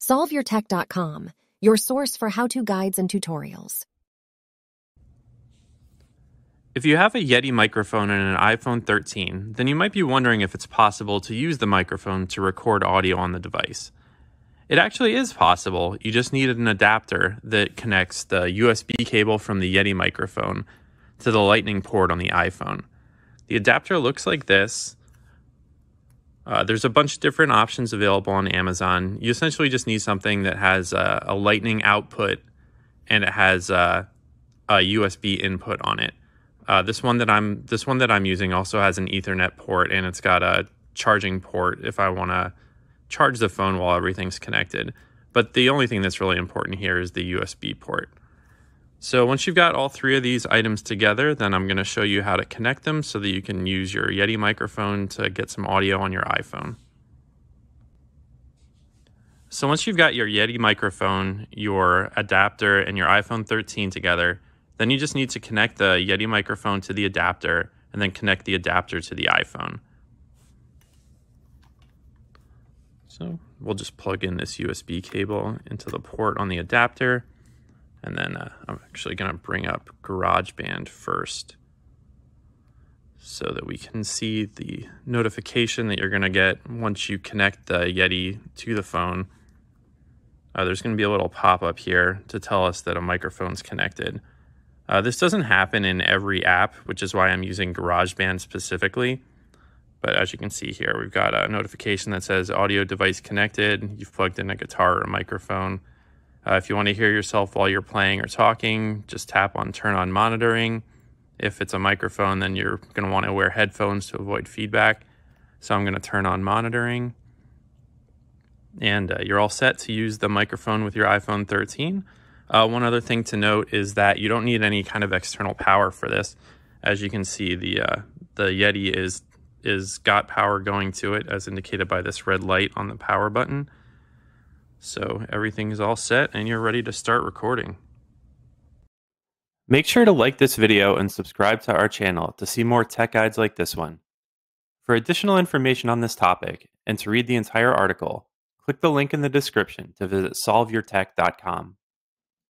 SolveYourTech.com, your source for how-to guides and tutorials. If you have a Yeti microphone and an iPhone 13, then you might be wondering if it's possible to use the microphone to record audio on the device. It actually is possible. You just need an adapter that connects the USB cable from the Yeti microphone to the Lightning port on the iPhone. The adapter looks like this. There's a bunch of different options available on Amazon. You essentially just need something that has a Lightning output and it has a USB input on it. This one that I'm using also has an Ethernet port, and it's got a charging port if I want to charge the phone while everything's connected. But the only thing that's really important here is the USB port. So once you've got all three of these items together, then I'm going to show you how to connect them so that you can use your Yeti microphone to get some audio on your iPhone. So once you've got your Yeti microphone, your adapter, and your iPhone 13 together, then you just need to connect the Yeti microphone to the adapter and then connect the adapter to the iPhone. So we'll just plug in this USB cable into the port on the adapter. And then I'm actually going to bring up GarageBand first so that we can see the notification that you're going to get once you connect the Yeti to the phone. There's going to be a little pop-up here to tell us that a microphone's connected. This doesn't happen in every app, which is why I'm using GarageBand specifically. But as you can see here, we've got a notification that says audio device connected. You've plugged in a guitar or a microphone. If you want to hear yourself while you're playing or talking, just tap on turn on monitoring. If it's a microphone, then you're going to want to wear headphones to avoid feedback. So I'm going to turn on monitoring. And you're all set to use the microphone with your iPhone 13. One other thing to note is that you don't need any kind of external power for this. As you can see, the Yeti is got power going to it, as indicated by this red light on the power button. So everything is all set and you're ready to start recording. Make sure to like this video and subscribe to our channel to see more tech guides like this one. For additional information on this topic and to read the entire article, click the link in the description to visit SolveYourTech.com.